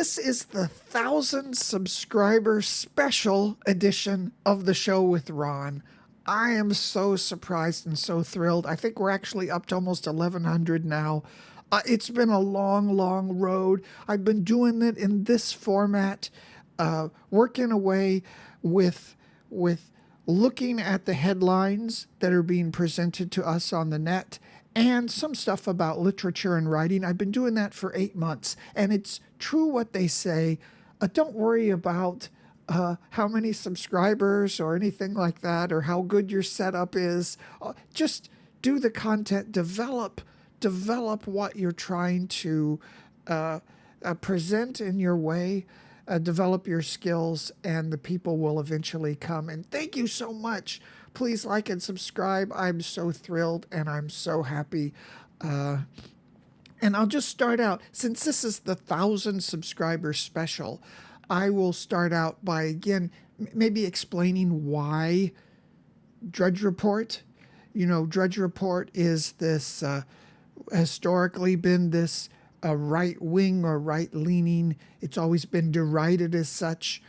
This is the 1,000 subscriber special edition of the show with Ron. I am so surprised and so thrilled. I think we're actually up to almost 1,100 now. It's been a long, long road. I've been doing it in this format, working away with looking at the headlines that are being presented to us on the net and some stuff about literature and writing. I've been doing that for 8 months, and it's true what they say. Don't worry about how many subscribers or anything like that, or how good your setup is. Just do the content, develop what you're trying to present in your way, develop your skills, and the people will eventually come. And thank you so much. Please like and subscribe. I'm so thrilled and I'm so happy. And I'll just start out, since this is the 1,000 subscribers special, I will start out by, again, maybe explaining why Drudge Report. You know, Drudge Report is this, historically been this right-wing or right-leaning, it's always been derided as such,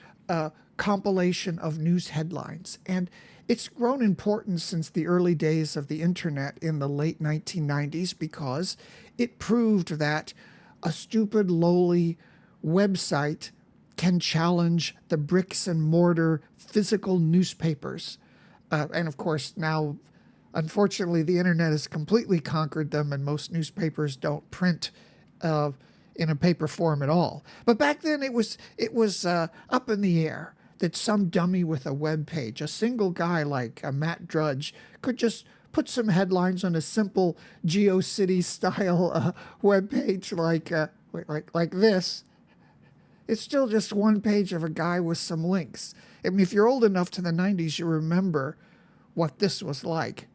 compilation of news headlines. And it's grown important since the early days of the internet in the late 1990s because it proved that a stupid, lowly website can challenge the bricks and mortar physical newspapers. And of course, now, unfortunately, the internet has completely conquered them, and most newspapers don't print in a paper form at all. But back then, it was up in the air that some dummy with a web page, a single guy like Matt Drudge, could just put some headlines on a simple GeoCities style web page like this. It's still just one page of a guy with some links. I mean, if you're old enough to the 90s, you remember what this was like.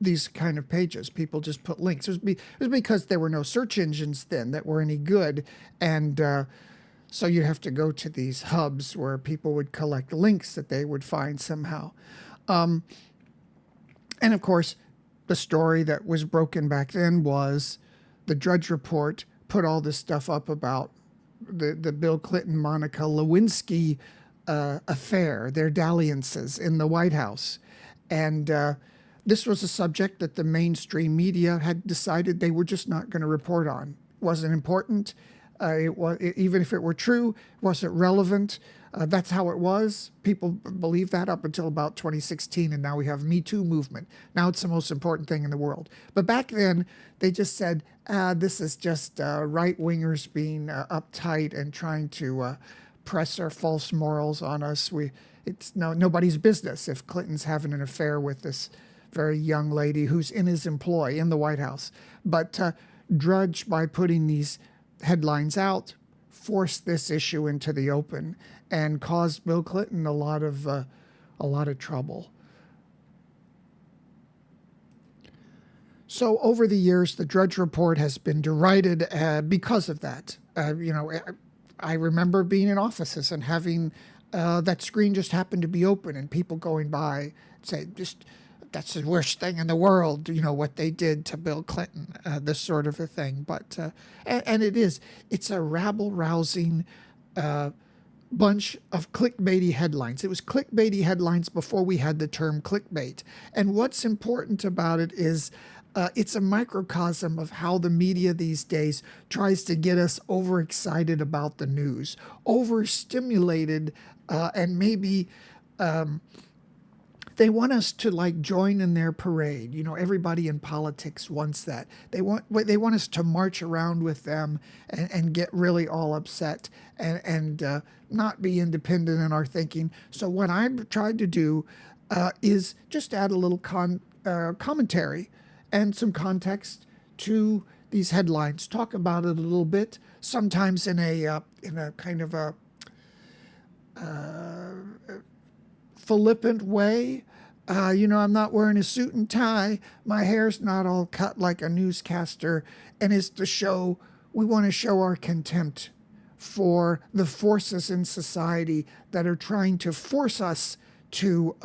These kind of pages, people just put links. It was because there were no search engines then that were any good, and so you have to go to these hubs where people would collect links that they would find somehow. And of course, the story that was broken back then was the Drudge Report put all this stuff up about the Bill Clinton, Monica Lewinsky affair, their dalliances in the White House. And this was a subject that the mainstream media had decided they were just not going to report on. It wasn't important. Even if it were true, it wasn't relevant. That's how it was. People believed that up until about 2016, and now we have Me Too movement. Now it's the most important thing in the world. But back then, they just said, this is just right-wingers being uptight and trying to press our false morals on us. It's nobody's business if Clinton's having an affair with this very young lady who's in his employ in the White House. But Drudge, by putting these headlines out, forced this issue into the open and caused Bill Clinton a lot of trouble. So over the years, the Drudge Report has been derided because of that. I remember being in offices and having that screen just happened to be open and people going by and say, that's the worst thing in the world, what they did to Bill Clinton, this sort of a thing. But, and it's a rabble-rousing bunch of clickbaity headlines. It was clickbaity headlines before we had the term clickbait. And what's important about it is it's a microcosm of how the media these days tries to get us overexcited about the news, overstimulated, and maybe they want us to join in their parade. Everybody in politics wants that. They want us to march around with them and get really all upset and not be independent in our thinking. So what I've tried to do is just add a little commentary and some context to these headlines. Talk about it a little bit. Sometimes in a kind of a flippant way. I'm not wearing a suit and tie. My hair's not all cut like a newscaster. And it's we want to show our contempt for the forces in society that are trying to force us to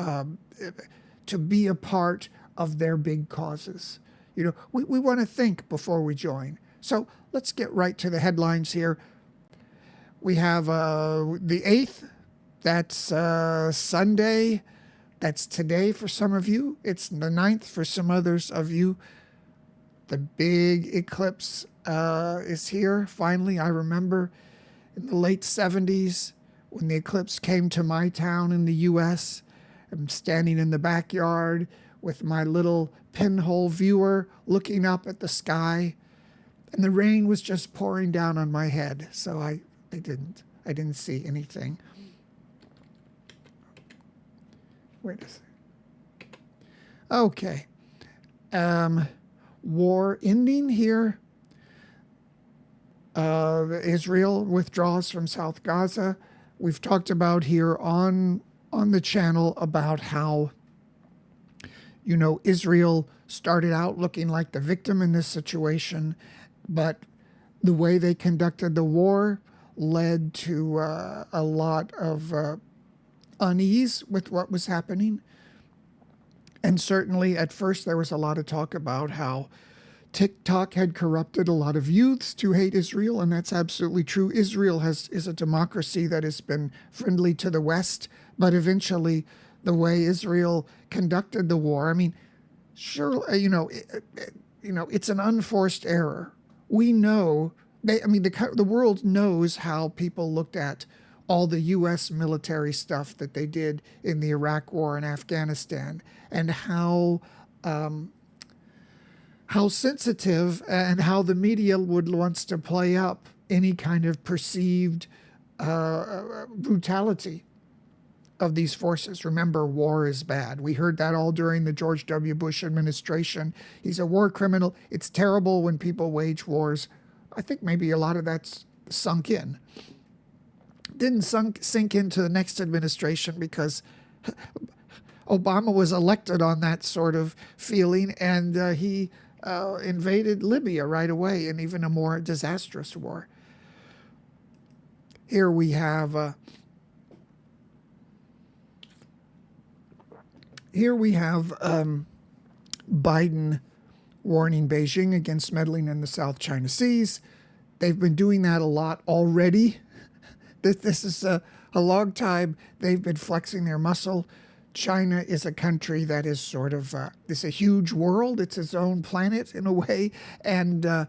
be a part of their big causes. We want to think before we join. So let's get right to the headlines here. We have the 8th. That's Sunday. That's today for some of you. It's the 9th for some others of you. The big eclipse is here. Finally, I remember in the late 70s when the eclipse came to my town in the U.S. I'm standing in the backyard with my little pinhole viewer looking up at the sky, and the rain was just pouring down on my head, so I didn't see anything. Wait a second. Okay. War ending here. Israel withdraws from South Gaza. We've talked about here on the channel about how, Israel started out looking like the victim in this situation, but the way they conducted the war led to a lot of unease with what was happening. And certainly at first there was a lot of talk about how TikTok had corrupted a lot of youths to hate Israel, and that's absolutely true. Israel is a democracy that has been friendly to the West, but eventually the way Israel conducted the war, I mean, sure, it's an unforced error. We know, the world knows how people looked at all the U.S. military stuff that they did in the Iraq War and Afghanistan, and how sensitive and how the media wants to play up any kind of perceived brutality of these forces. Remember, war is bad. We heard that all during the George W. Bush administration. He's a war criminal. It's terrible when people wage wars. I think maybe a lot of that's sunk in. Didn't sink into the next administration because Obama was elected on that sort of feeling, and he invaded Libya right away in even a more disastrous war. Here we have Biden warning Beijing against meddling in the South China Seas. They've been doing that a lot already. This is a long time they've been flexing their muscle. China is a country that is sort of, it's a huge world. It's its own planet in a way. And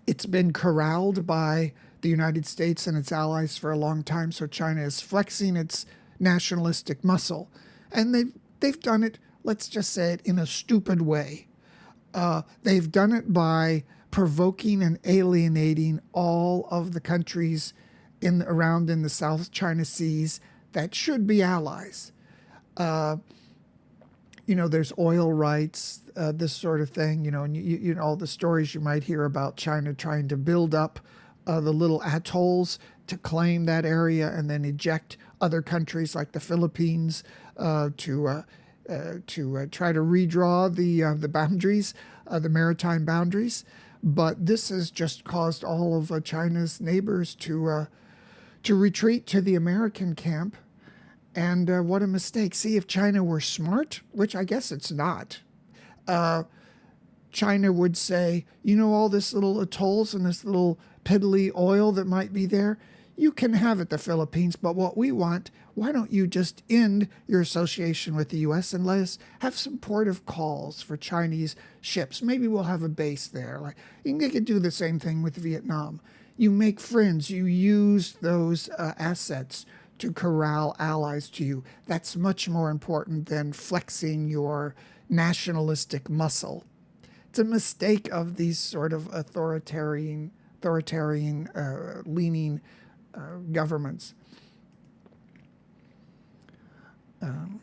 it's been corralled by the United States and its allies for a long time. So China is flexing its nationalistic muscle. And they've done it, let's just say it, in a stupid way. They've done it by provoking and alienating all of the countries around in the South China Seas that should be allies. There's oil rights, this sort of thing, and all the stories you might hear about China trying to build up the little atolls to claim that area and then eject other countries like the Philippines to try to redraw the boundaries, the maritime boundaries. But this has just caused all of China's neighbors to retreat to the American camp. And what a mistake. See, if China were smart, which I guess it's not, China would say, all this little atolls and this little piddly oil that might be there, you can have it, the Philippines, but what we want, why don't you just end your association with the U.S. and let us have some port of calls for Chinese ships? Maybe we'll have a base there. They could do the same thing with Vietnam. You make friends. You use those assets to corral allies to you. That's much more important than flexing your nationalistic muscle. It's a mistake of these sort of authoritarian leaning governments. And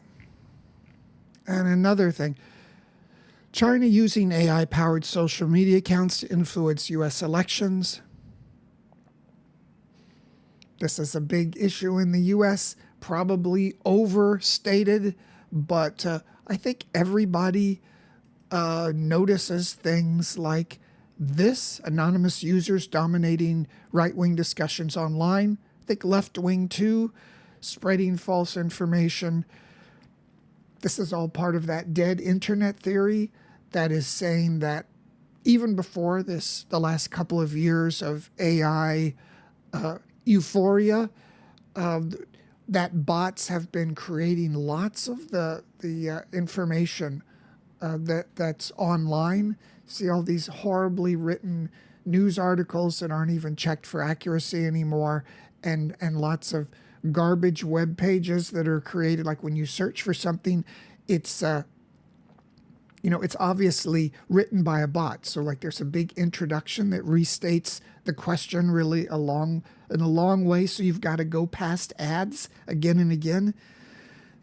another thing, China using AI-powered social media accounts to influence U.S. elections. This is a big issue in the U.S., probably overstated, but I think everybody notices things like this: anonymous users dominating right-wing discussions online. I think left-wing too, spreading false information. This is all part of that dead internet theory that is saying that even before this, the last couple of years of AI euphoria that bots have been creating lots of the information that's online. See all these horribly written news articles that aren't even checked for accuracy anymore, and lots of garbage web pages that are created. Like when you search for something, it's it's obviously written by a bot. So like there's a big introduction that restates the question really in a long way. So you've got to go past ads again and again.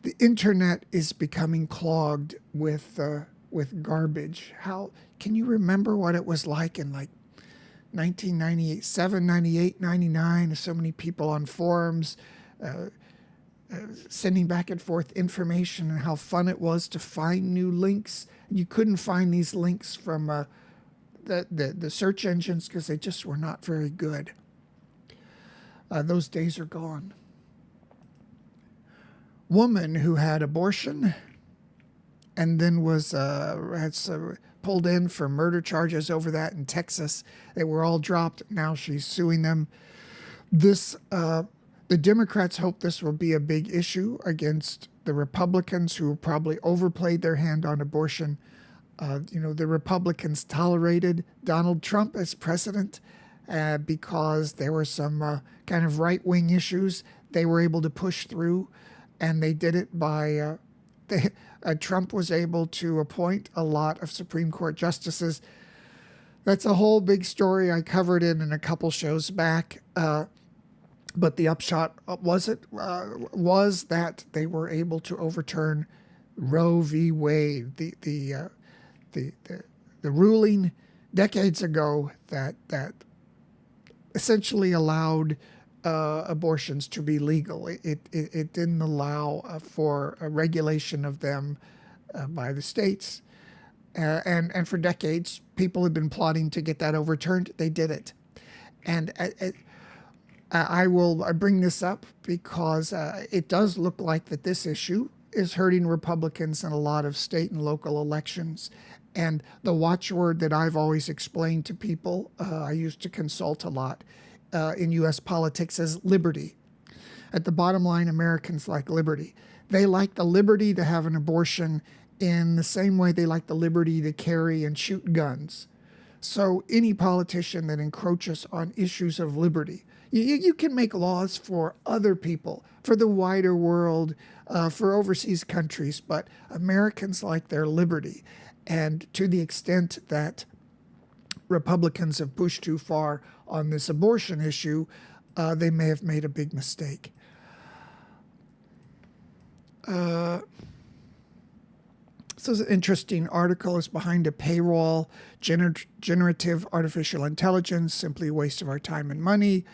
The internet is becoming clogged with garbage. How can you remember what it was like in like 1998, 7, 98, 99? So many people on forums sending back and forth information, and how fun it was to find new links. You couldn't find these links from the search engines because they just were not very good. Those days are gone. Woman who had abortion and then was pulled in for murder charges over that in Texas. They were all dropped. Now she's suing them. The Democrats hope this will be a big issue against the Republicans, who probably overplayed their hand on abortion. The Republicans tolerated Donald Trump as president because there were some kind of right-wing issues they were able to push through, and they did it by Trump was able to appoint a lot of Supreme Court justices. That's a whole big story. I covered it in a couple shows back. But the upshot was that they were able to overturn Roe v. Wade, the ruling decades ago that essentially allowed abortions to be legal. It didn't allow for a regulation of them by the states. And for decades, people had been plotting to get that overturned. They did it. And I will bring this up because it does look like that this issue is hurting Republicans in a lot of state and local elections. And the watchword that I've always explained to people, I used to consult a lot in U.S. politics, is liberty. At the bottom line, Americans like liberty. They like the liberty to have an abortion in the same way they like the liberty to carry and shoot guns. So any politician that encroaches on issues of liberty, you can make laws for other people, for the wider world, for overseas countries, but Americans like their liberty. And to the extent that Republicans have pushed too far on this abortion issue, they may have made a big mistake. This is an interesting article. It's behind a paywall. Generative artificial intelligence, simply a waste of our time and money.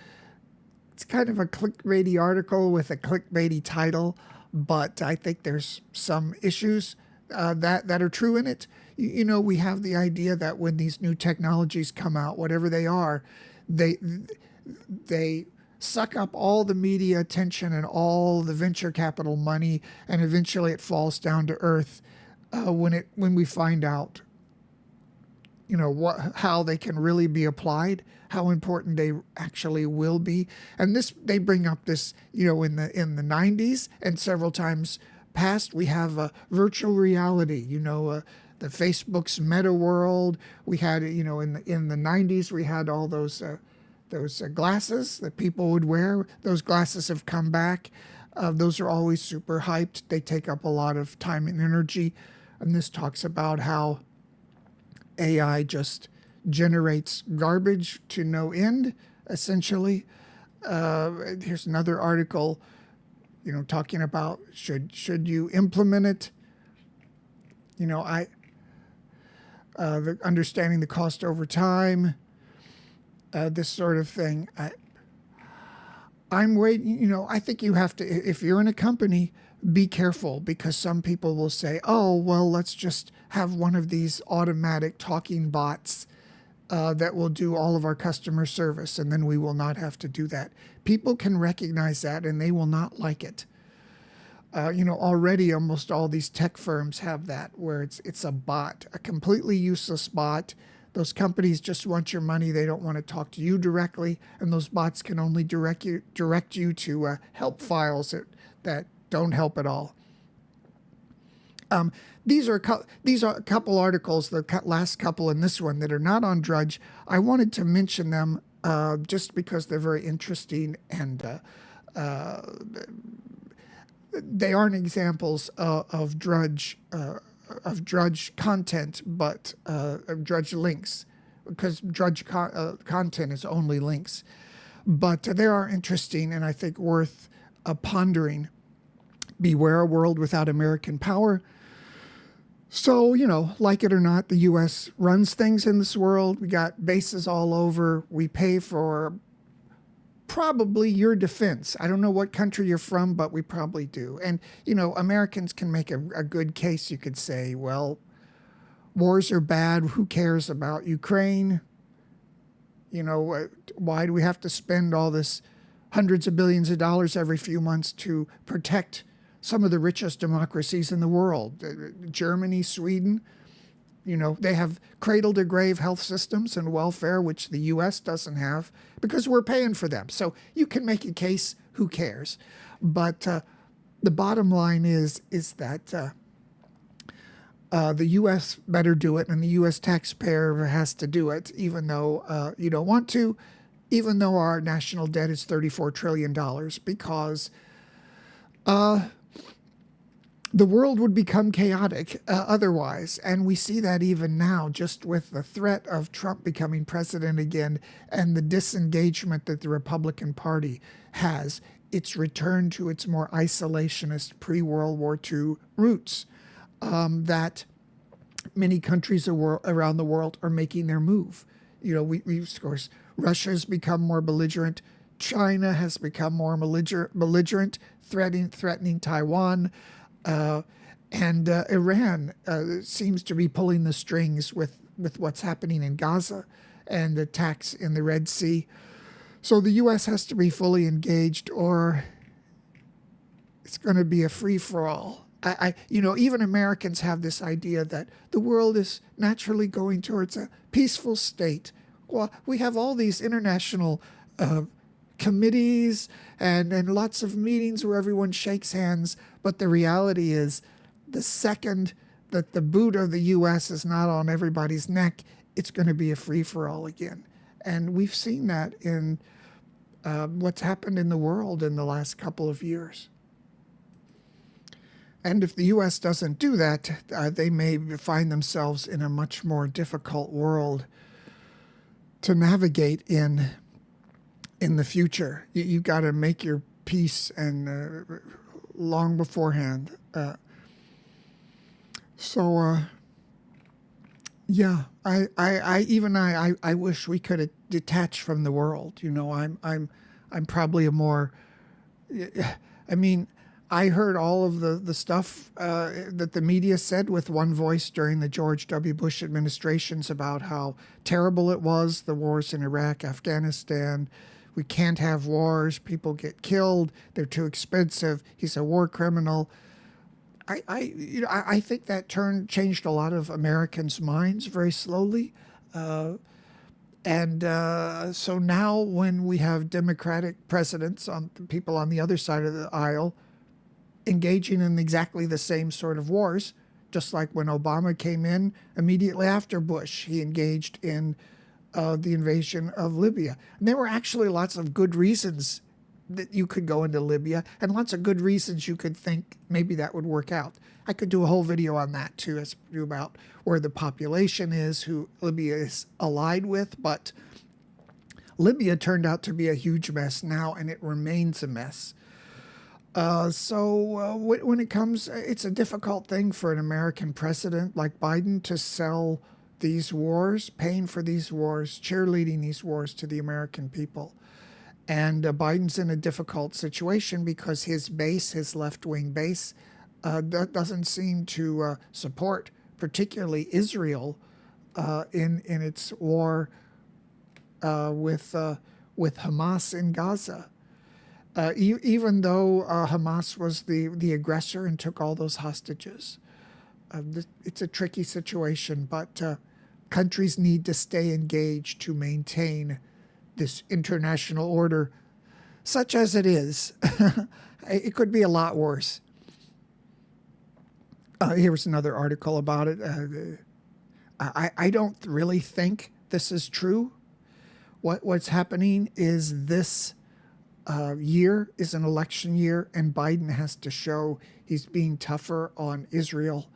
It's kind of a clickbaity article with a clickbaity title, but I think there's some issues that are true in it. We have the idea that when these new technologies come out, whatever they are, they suck up all the media attention and all the venture capital money, and eventually it falls down to earth when we find out how they can really be applied, how important they actually will be. And they bring up this, in the 90s and several times past, we have virtual reality, the Facebook's meta world. We had, in the 90s, we had all those glasses that people would wear. Those glasses have come back. Those are always super hyped. They take up a lot of time and energy. And this talks about how AI just generates garbage to no end, essentially. Here's another article, talking about should you implement it? Understanding the cost over time, this sort of thing. I'm waiting. I think you have to, if you're in a company, be careful, because some people will say, oh, well, let's just have one of these automatic talking bots that will do all of our customer service, and then we will not have to do that. People can recognize that, and they will not like it. Already almost all these tech firms have that, where it's a bot, a completely useless bot Those companies just want your money. They don't want to talk to you directly, and those bots can only direct you to help files that don't help at all. These are a couple articles, the last couple and this one, that are not on Drudge. I wanted to mention them just because they're very interesting, and they aren't examples of Drudge content, but Drudge links, because Drudge content is only links. But they are interesting, and I think worth pondering. Beware a world without American power. So, like it or not, the U.S. runs things in this world. We got bases all over. We pay for probably your defense. I don't know what country you're from, but we probably do. And, Americans can make a good case. You could say, well, wars are bad. Who cares about Ukraine? Why do we have to spend all this hundreds of billions of dollars every few months to protect some of the richest democracies in the world? Germany, Sweden, they have cradle-to-grave health systems and welfare, which the U.S. doesn't have, because we're paying for them. So you can make a case, who cares? But the bottom line is that the U.S. better do it, and the U.S. taxpayer has to do it, even though you don't want to, even though our national debt is $34 trillion, because the world would become chaotic otherwise. And we see that even now, just with the threat of Trump becoming president again and the disengagement that the Republican Party has. It's returned to its more isolationist pre-World War II roots that many countries around the world are making their move. We of course, Russia's become more belligerent. China has become more belligerent, threatening Taiwan. And Iran seems to be pulling the strings with what's happening in Gaza and attacks in the Red Sea. So the U.S. has to be fully engaged, or it's going to be a free-for-all. Even Americans have this idea that the world is naturally going towards a peaceful state. Well, we have all these international committees and lots of meetings where everyone shakes hands. But the reality is, the second that the boot of the U.S. is not on everybody's neck, it's going to be a free-for-all again. And we've seen that in what's happened in the world in the last couple of years. And if the U.S. doesn't do that, they may find themselves in a much more difficult world to navigate in the future. You got to make your peace and long beforehand. Yeah, I wish we could detach from the world. I'm probably a more. I heard all of the stuff that the media said with one voice during the George W. Bush administrations about how terrible it was, the wars in Iraq, Afghanistan. We can't have wars. People get killed. They're too expensive. He's a war criminal. I think that changed a lot of Americans' minds very slowly. So now when we have Democratic presidents, people on the other side of the aisle, engaging in exactly the same sort of wars, just like when Obama came in immediately after Bush, he engaged in the invasion of Libya. And there were actually lots of good reasons that you could go into Libya, and lots of good reasons you could think maybe that would work out. I could do a whole video on that too, about where the population is, who Libya is allied with, but Libya turned out to be a huge mess now, and it remains a mess. When it comes, it's a difficult thing for an American president like Biden to sell these wars, paying for these wars, cheerleading these wars to the American people. And Biden's in a difficult situation because his base, his left-wing base, doesn't seem to support particularly Israel in its war with Hamas in Gaza. Even though Hamas was the aggressor and took all those hostages. It's a tricky situation, but countries need to stay engaged to maintain this international order, such as it is. It could be a lot worse. Here was another article about it. I don't really think this is true. What's happening is this year is an election year, and Biden has to show he's being tougher on Israel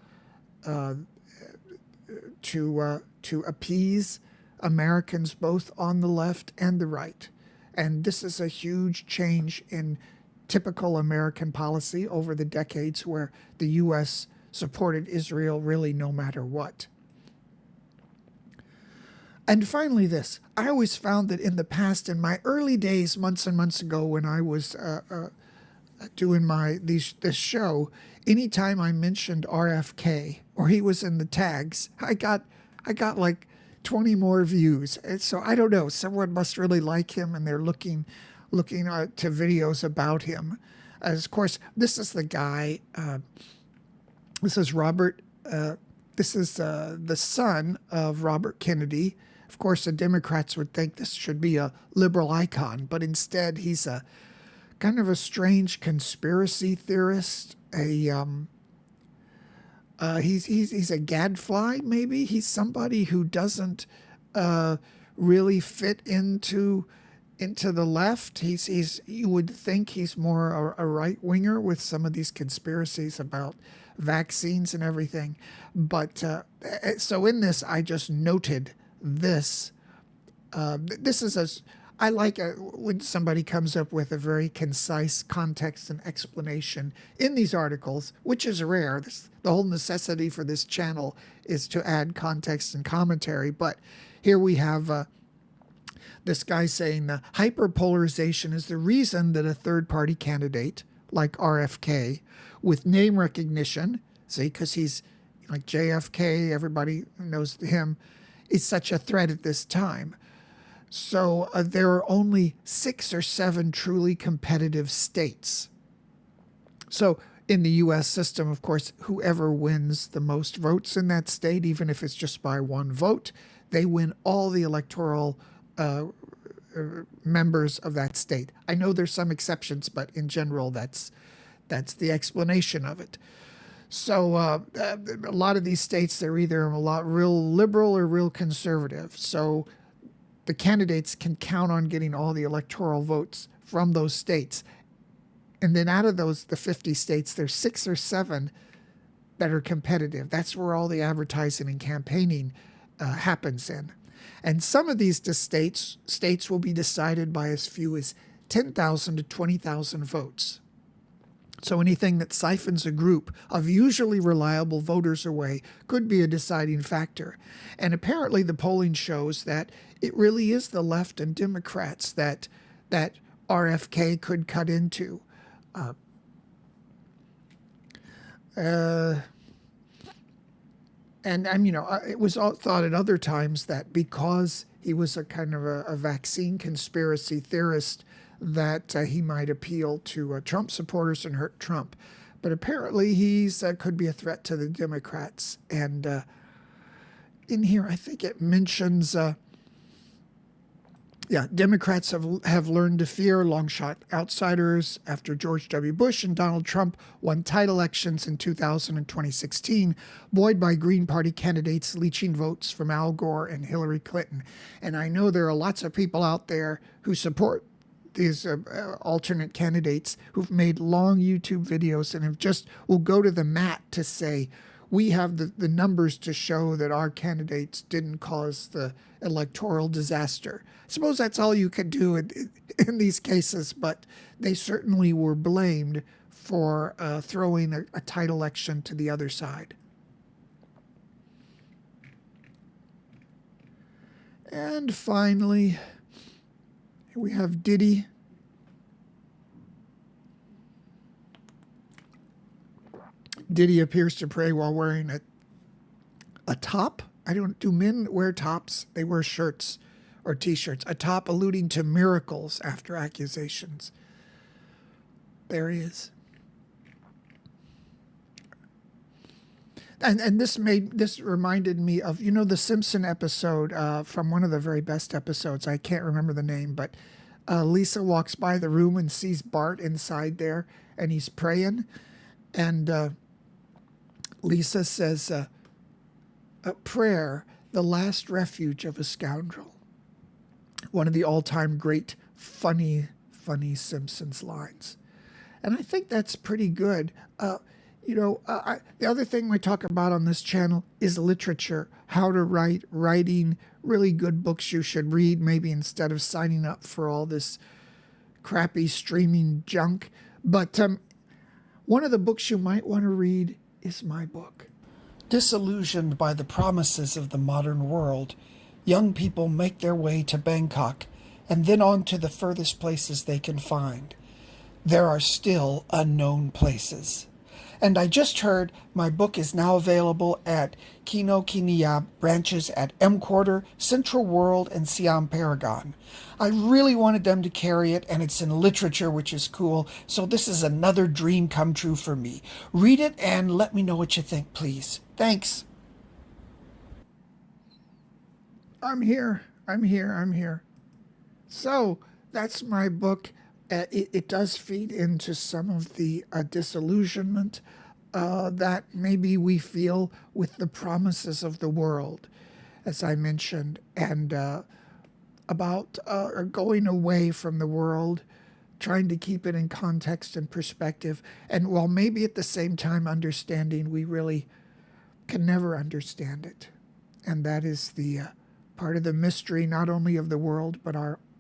to appease Americans both on the left and the right. And this is a huge change in typical American policy over the decades, where the U.S. supported Israel really no matter what. And finally, this. I always found that in the past, in my early days, months and months ago, when I was doing this show, anytime I mentioned RFK or he was in the tags, I got like 20 more views. And so I don't know. Someone must really like him, and they're looking to videos about him. As of course, this is the guy. This is Robert. This is the son of Robert Kennedy. Of course, the Democrats would think this should be a liberal icon, but instead he's a kind of a strange conspiracy theorist. He's a gadfly, maybe. He's somebody who doesn't really fit into the left. You would think he's more a right winger with some of these conspiracies about vaccines and everything. But so in this, I just noted this. This is I like when somebody comes up with a very concise context and explanation in these articles, which is rare. The whole necessity for this channel is to add context and commentary. But here we have this guy saying the hyperpolarization is the reason that a third-party candidate like RFK, with name recognition, see, because he's like JFK, everybody knows him, is such a threat at this time. So there are only 6 or 7 truly competitive states. So in the U.S. system, of course, whoever wins the most votes in that state, even if it's just by one vote, they win all the electoral members of that state. I know there's some exceptions, but in general, that's the explanation of it. So a lot of these states, they're either real liberal or real conservative. So the candidates can count on getting all the electoral votes from those states. And then out of those, the 50 states, there's 6 or 7 that are competitive. That's where all the advertising and campaigning happens in. And some of these states will be decided by as few as 10,000 to 20,000 votes. So anything that siphons a group of usually reliable voters away could be a deciding factor. And apparently the polling shows that it really is the left and Democrats that RFK could cut into. And it was thought at other times that because he was a kind of a vaccine conspiracy theorist, that he might appeal to Trump supporters and hurt Trump. But apparently he's could be a threat to the Democrats. And in here, I think it mentions, Democrats have learned to fear long-shot outsiders after George W. Bush and Donald Trump won tight elections in 2000 and 2016, buoyed by Green Party candidates leeching votes from Al Gore and Hillary Clinton. And I know there are lots of people out there who support these alternate candidates who've made long YouTube videos and will go to the mat to say, we have the numbers to show that our candidates didn't cause the electoral disaster. I suppose that's all you could do in these cases, but they certainly were blamed for throwing a tight election to the other side. And finally, here we have Diddy. Diddy appears to pray while wearing a top. Do men wear tops? They wear shirts or T-shirts. A top alluding to miracles after accusations. There he is. And this reminded me of, you know, the Simpson episode from one of the very best episodes. I can't remember the name, but Lisa walks by the room and sees Bart inside there, and he's praying, and Lisa says, "Prayer, the last refuge of a scoundrel." One of the all-time great funny Simpsons lines. And I think that's pretty good. The other thing we talk about on this channel is literature, how to write, writing, really good books you should read, maybe instead of signing up for all this crappy streaming junk. But one of the books you might want to read is my book. Disillusioned by the promises of the modern world, young people make their way to Bangkok and then on to the furthest places they can find. There are still unknown places. And I just heard my book is now available at Kinokuniya branches at M Quarter, Central World, and Siam Paragon. I really wanted them to carry it, and it's in literature, which is cool, so this is another dream come true for me. Read it and let me know what you think, please. Thanks. I'm here. So that's my book. It does feed into some of the disillusionment that maybe we feel with the promises of the world, as I mentioned, and about going away from the world, trying to keep it in context and perspective, and while maybe at the same time understanding we really can never understand it. And that is the part of the mystery, not only of the world, but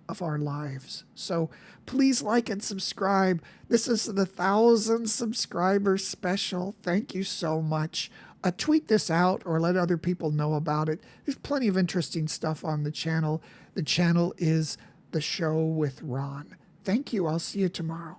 of our lives. So please like and subscribe. This is the 1,000 subscriber special. Thank you so much. Tweet this out or let other people know about it. There's plenty of interesting stuff on the channel. The channel is The Show with Ron. Thank you. I'll see you tomorrow.